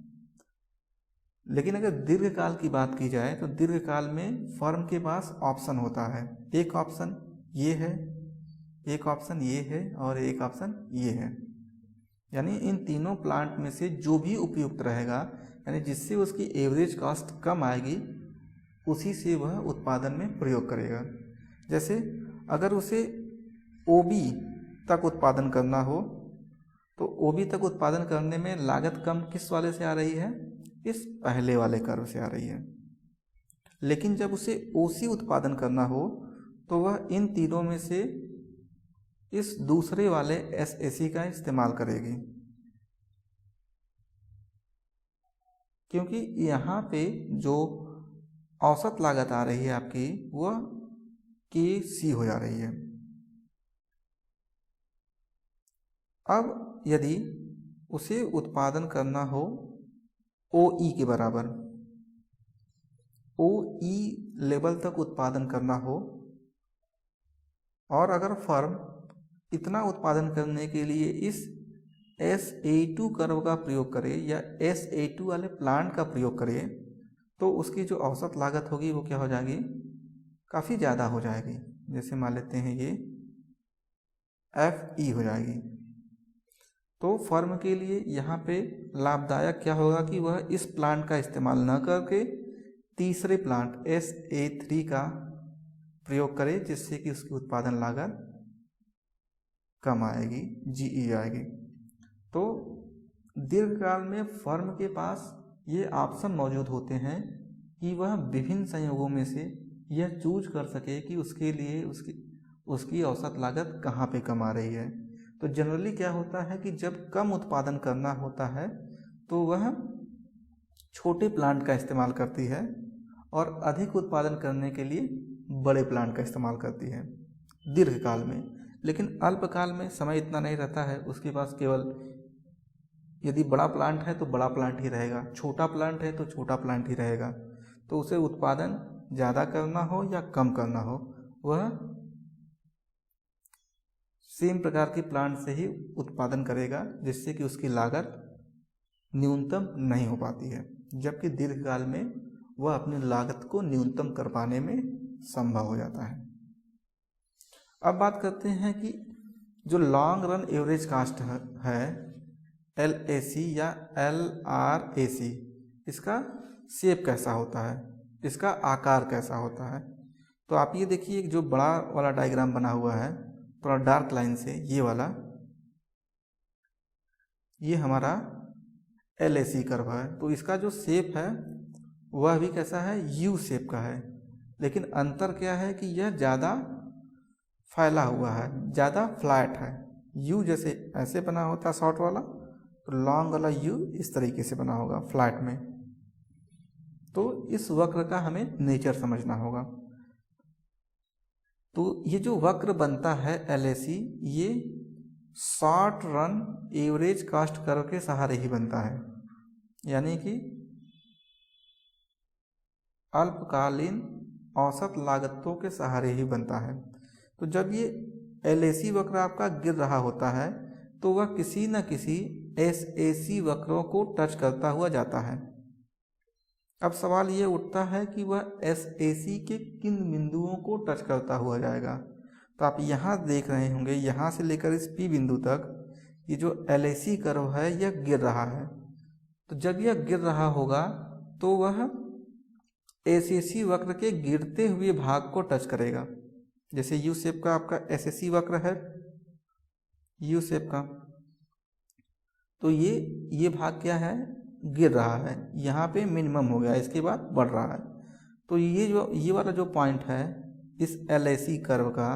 लेकिन अगर दीर्घकाल की बात की जाए तो दीर्घकाल में फर्म के पास ऑप्शन होता है। एक ऑप्शन ये है, एक ऑप्शन ये है और एक ऑप्शन ये है। यानी इन तीनों प्लांट में से जो भी उपयुक्त रहेगा, यानी जिससे उसकी एवरेज कॉस्ट कम आएगी, उसी से वह उत्पादन में प्रयोग करेगा। जैसे अगर उसे OB तक उत्पादन करना हो तो OB तक उत्पादन करने में लागत कम किस वाले से आ रही है? इस पहले वाले कर्व से आ रही है। लेकिन जब उसे OC उत्पादन करना हो तो वह इन तीनों में से इस दूसरे वाले SAC का इस्तेमाल करेगी, क्योंकि यहाँ पे जो औसत लागत आ रही है आपकी वह KC हो जा रही है। अब यदि उसे उत्पादन करना हो OE के बराबर, OE लेवल तक उत्पादन करना हो, और अगर फर्म इतना उत्पादन करने के लिए इस SA2 कर्व का प्रयोग करे या SA2 वाले प्लांट का प्रयोग करे, तो उसकी जो औसत लागत होगी वो क्या हो जाएगी? काफ़ी ज़्यादा हो जाएगी। जैसे मान लेते हैं ये FE हो जाएगी। तो फर्म के लिए यहाँ पे लाभदायक क्या होगा कि वह इस प्लांट का इस्तेमाल न करके तीसरे प्लांट SA3 का प्रयोग करे, जिससे कि उसकी उत्पादन लागत कम आएगी, GE आएगी। तो दीर्घकाल में फर्म के पास ये ऑप्शन मौजूद होते हैं कि वह विभिन्न संयोगों में से यह चूज कर सके कि उसके लिए उसकी औसत लागत कहाँ पे कम आ रही है। तो जनरली क्या होता है कि जब कम उत्पादन करना होता है तो वह छोटे प्लांट का इस्तेमाल करती है और अधिक उत्पादन करने के लिए बड़े प्लांट का इस्तेमाल करती है दीर्घकाल में। लेकिन अल्पकाल में समय इतना नहीं रहता है, उसके पास केवल यदि बड़ा प्लांट है तो बड़ा प्लांट ही रहेगा, छोटा प्लांट है तो छोटा प्लांट ही रहेगा। तो उसे उत्पादन ज़्यादा करना हो या कम करना हो, वह सेम प्रकार के प्लांट से ही उत्पादन करेगा, जिससे कि उसकी लागत न्यूनतम नहीं हो पाती है, जबकि दीर्घकाल में वह अपनी लागत को न्यूनतम कर पाने में संभव हो जाता है। अब बात करते हैं कि जो लॉन्ग रन एवरेज कास्ट है LAC या LRAC, इसका शेप कैसा होता है, इसका आकार कैसा होता है। तो आप ये देखिए जो बड़ा वाला डायग्राम बना हुआ है थोड़ा डार्क लाइन से, ये वाला, ये हमारा LAC कर्व है। तो इसका जो शेप है वह भी कैसा है? U शेप का है। लेकिन अंतर क्या है कि यह ज़्यादा फैला हुआ है, ज़्यादा फ्लैट है। U जैसे ऐसे बना होता है शॉर्ट वाला, तो लॉन्ग वाला U इस तरीके से बना होगा फ्लैट में। तो इस वक्र का हमें नेचर समझना होगा। तो ये जो वक्र बनता है LAC, ये short run average cost curve के सहारे ही बनता है, यानी कि अल्पकालीन औसत लागतों के सहारे ही बनता है। तो जब ये LAC वक्र आपका गिर रहा होता है तो वह किसी न किसी SAC वक्रों को टच करता हुआ जाता है। अब सवाल ये उठता है कि वह SAC के किन बिंदुओं को टच करता हुआ जाएगा। तो आप यहाँ देख रहे होंगे, यहाँ से लेकर इस P बिंदु तक ये जो LAC कर्व है यह गिर रहा है। तो जब यह गिर रहा होगा तो वह SAC वक्र के गिरते हुए भाग को टच करेगा। जैसे U शेप का आपका SAC वक्र है, U शेप का, तो ये भाग क्या है? गिर रहा है। यहाँ पे मिनिमम हो गया, इसके बाद बढ़ रहा है। तो ये वाला जो पॉइंट है इस LAC कर्व का,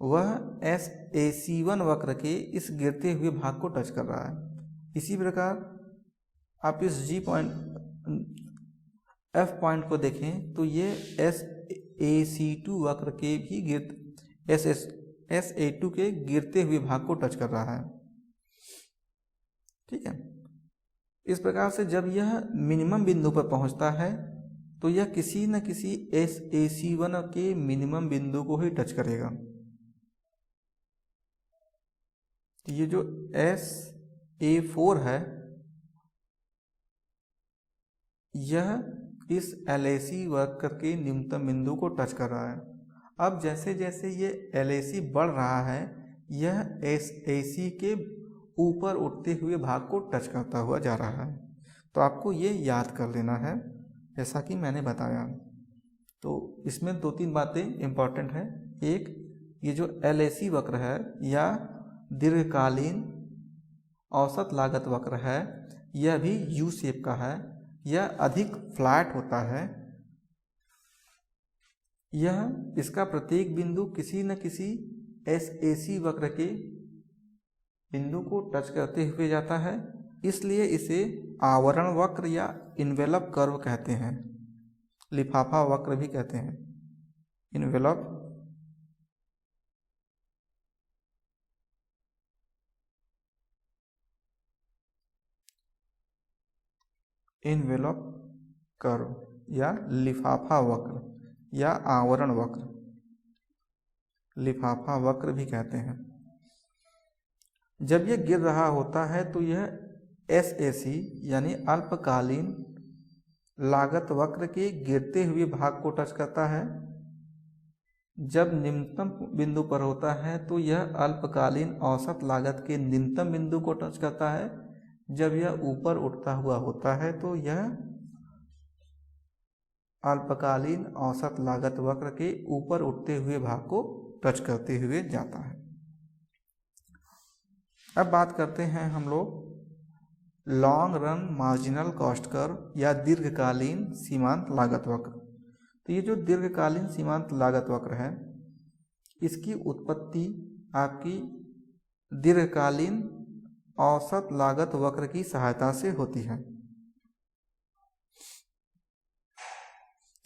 वह SAC1 वक्र के इस गिरते हुए भाग को टच कर रहा है। इसी प्रकार आप इस F पॉइंट को देखें तो ये SAC2 वक्र के भी SA2 के गिरते हुए भाग को टच कर रहा है। ठीक है। इस प्रकार से जब यह मिनिमम बिंदु पर पहुंचता है तो यह किसी न किसी SAC1 के मिनिमम बिंदु को ही टच करेगा। तो ये जो SA4 है यह इस LAC वक्र के न्यूनतम बिंदु को टच कर रहा है। अब जैसे जैसे ये LAC बढ़ रहा है, यह SAC के ऊपर उठते हुए भाग को टच करता हुआ जा रहा है। तो आपको ये याद कर लेना है जैसा कि मैंने बताया। तो इसमें 2-3 बातें इम्पॉर्टेंट हैं। एक, ये जो LAC वक्र है या दीर्घकालीन औसत लागत वक्र है, यह भी U शेप का है, यह अधिक फ्लैट होता है। यह इसका प्रत्येक बिंदु किसी न किसी SAC वक्र के बिंदु को टच करते हुए जाता है, इसलिए इसे आवरण वक्र या इन्वेलप कर्व कहते हैं, लिफाफा वक्र भी कहते हैं, इन्वेलप कर्व या लिफाफा वक्र या आवरण वक्र, लिफाफा वक्र भी कहते हैं। जब यह गिर रहा होता है तो यह SAC यानी अल्पकालीन लागत वक्र के गिरते हुए भाग को टच करता है। जब निम्नतम बिंदु पर होता है तो यह अल्पकालीन औसत लागत के निम्नतम बिंदु को टच करता है। जब यह ऊपर उठता हुआ होता है तो यह अल्पकालीन औसत लागत वक्र के ऊपर उठते हुए भाग को टच करते हुए जाता है। अब बात करते हैं हम लोग long run marginal cost curve या दीर्घकालीन सीमांत लागत वक्र। तो ये जो दीर्घकालीन सीमांत लागत वक्र है, इसकी उत्पत्ति आपकी दीर्घकालीन औसत लागत वक्र की सहायता से होती है।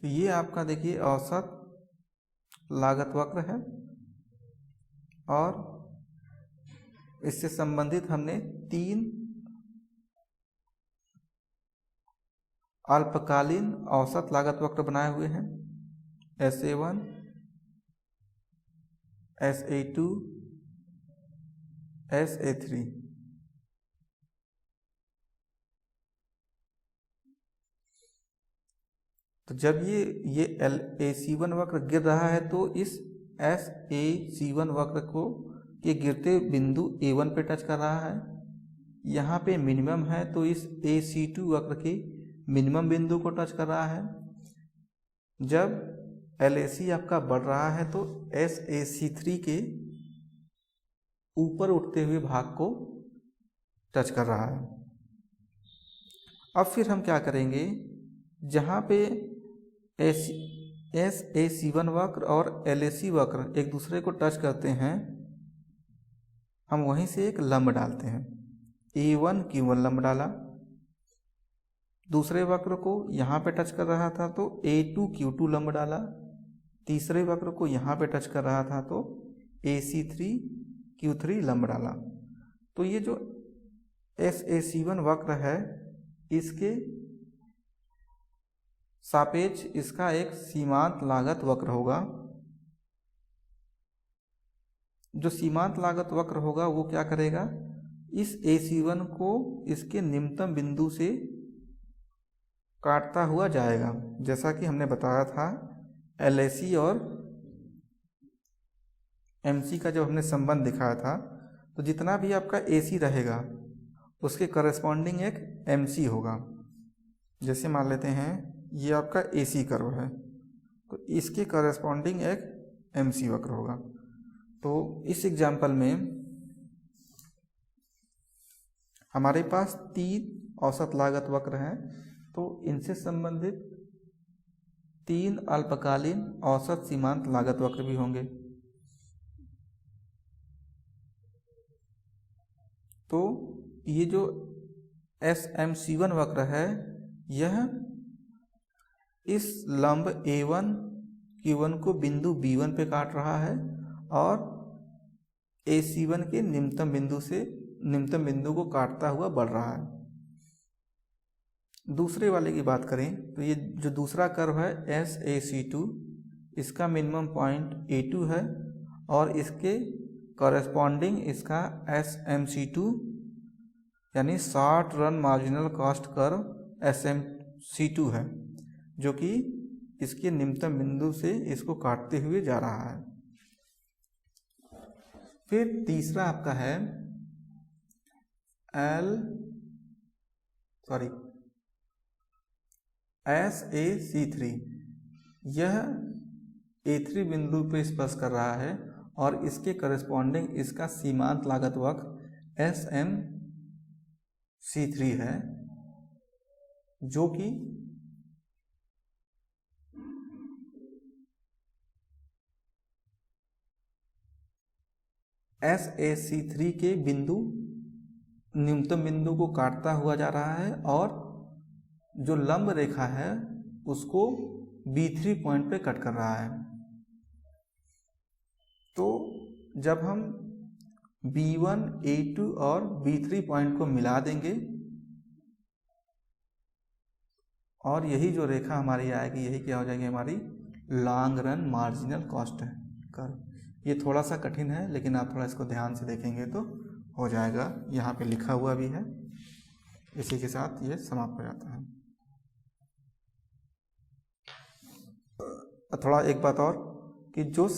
तो ये आपका देखिए औसत लागत वक्र है और इससे संबंधित हमने 3 अल्पकालीन औसत लागत वक्र बनाए हुए हैं, SA1, SA2, SA3। तो जब ये LAC1 वक्र गिर रहा है तो इस SAC1 वक्र को के गिरते बिंदु A1 पे टच कर रहा है। यहाँ पे मिनिमम है तो इस AC2 वक्र के मिनिमम बिंदु को टच कर रहा है। जब LAC आपका बढ़ रहा है तो SAC3 के ऊपर उठते हुए भाग को टच कर रहा है। अब फिर हम क्या करेंगे, जहाँ पे SAC1 वक्र और LAC वक्र एक दूसरे को टच करते हैं, हम वहीं से एक लंब डालते हैं। A1 Q1 लंब डाला। दूसरे वक्र को यहाँ पे टच कर रहा था तो A2 Q2 लंब डाला। तीसरे वक्र को यहाँ पे टच कर रहा था तो AC3 Q3 लंब डाला। तो ये जो SAC1 वक्र है, इसके सापेक्ष इसका एक सीमांत लागत वक्र होगा। जो सीमांत लागत वक्र होगा वो क्या करेगा, इस AC1 को इसके निम्नतम बिंदु से काटता हुआ जाएगा। जैसा कि हमने बताया था LAC और MC का जब हमने संबंध दिखाया था, तो जितना भी आपका AC रहेगा उसके करस्पॉन्डिंग एक MC होगा। जैसे मान लेते हैं ये आपका AC कर्व है तो इसके करस्पॉन्डिंग एक MC वक्र होगा। तो इस एग्जाम्पल में हमारे पास 3 औसत लागत वक्र हैं, तो इनसे संबंधित 3 अल्पकालीन औसत सीमांत लागत वक्र भी होंगे। तो ये जो SMC1 वक्र है, यह इस लंब A1 Q1 को बिंदु B1 पे काट रहा है और AC1 के निम्नतम बिंदु को काटता हुआ बढ़ रहा है। दूसरे वाले की बात करें तो ये जो दूसरा कर्व है SAC2, इसका मिनिमम पॉइंट A2 है और इसके कॉरेस्पॉन्डिंग इसका SMC2 यानी short run marginal cost curve SMC2 है, जो कि इसके निम्नतम बिंदु से इसको काटते हुए जा रहा है। फिर तीसरा आपका है SAC3। यह A3 बिंदु पे स्पर्श कर रहा है और इसके करस्पॉन्डिंग इसका सीमांत लागत वक्र SMC3 है, जो कि SAC3 के बिंदु न्यूनतम बिंदु को काटता हुआ जा रहा है और जो लंब रेखा है उसको B3 पॉइंट पे कट कर रहा है। तो जब हम B1, A2 और B3 पॉइंट को मिला देंगे और यही जो रेखा हमारी आएगी, यही क्या हो जाएगी, हमारी long run marginal cost curve. ये थोड़ा सा कठिन है, लेकिन आप थोड़ा इसको ध्यान से देखेंगे तो हो जाएगा। यहाँ पे लिखा हुआ भी है। इसी के साथ ये समाप्त हो जाता है। थोड़ा एक बात और कि जो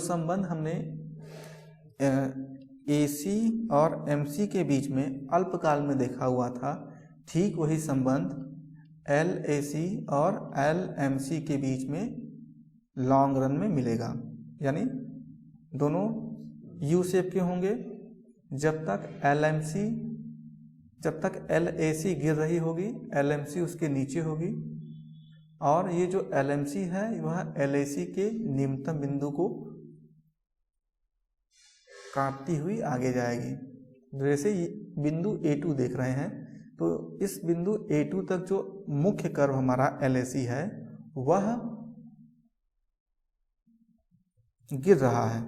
संबंध हमने AC और MC के बीच में अल्पकाल में देखा हुआ था, ठीक वही संबंध LAC और LMC के बीच में लॉन्ग रन में मिलेगा। यानी दोनों U शेप के होंगे जब तक LAC गिर रही होगी, LMC उसके नीचे होगी, और ये जो LMC है वह LAC के निम्नतम बिंदु को काटती हुई आगे जाएगी। जैसे बिंदु A2 देख रहे हैं, तो इस बिंदु A2 तक जो मुख्य कर्व हमारा LAC है वह गिर रहा है।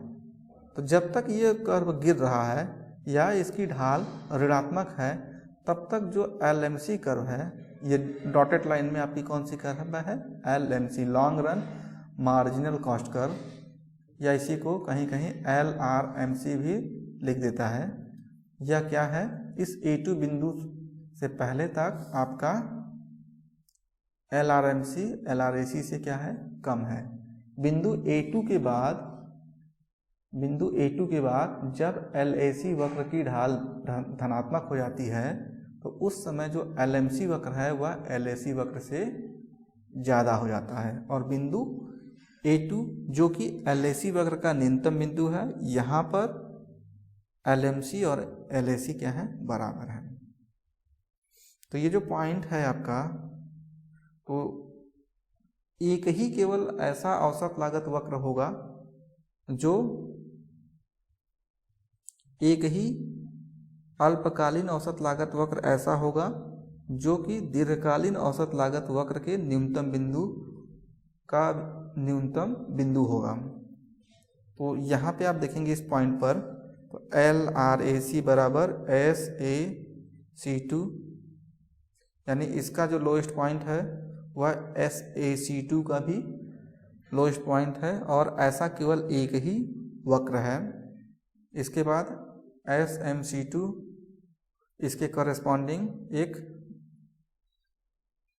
तो जब तक ये कर्व गिर रहा है या इसकी ढाल ऋणात्मक है, तब तक जो LMC कर्व है, ये डॉटेड लाइन में आपकी कौन सी कर्व है, LMC long run marginal cost curve, या इसी को कहीं कहीं LRMC भी लिख देता है। यह क्या है, इस A2 बिंदु से पहले तक आपका LRMC LRAC से क्या है, कम है। बिंदु A2 के बाद जब LAC वक्र की ढाल धनात्मक हो जाती है, तो उस समय जो LMC वक्र है वह LAC वक्र से ज़्यादा हो जाता है, और बिंदु A2 जो कि LAC वक्र का न्यूनतम बिंदु है, यहाँ पर LMC और LAC क्या है, बराबर है। तो ये जो पॉइंट है आपका, तो एक ही केवल ऐसा औसत लागत वक्र होगा जो एक ही अल्पकालीन औसत लागत वक्र ऐसा होगा जो कि दीर्घकालीन औसत लागत वक्र के न्यूनतम बिंदु का न्यूनतम बिंदु होगा। तो यहाँ पे आप देखेंगे इस पॉइंट पर, तो LRAC बराबर SAC2, यानी इसका जो लोएस्ट पॉइंट है वह SAC2 का भी लोएस्ट पॉइंट है, और ऐसा केवल एक ही वक्र है। इसके बाद SMC2, इसके कॉरेस्पॉन्डिंग एक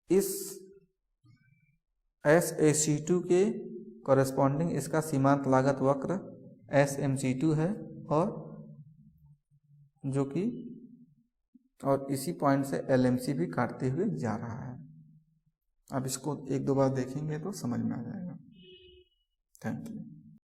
इस SAC2 के कॉरेस्पॉन्डिंग इसका सीमांत लागत वक्र SMC2 है, और जो कि और इसी पॉइंट से LMC भी काटते हुए जा रहा है। अब इसको एक दो बार देखेंगे तो समझ में आ जाएगा। Thank you.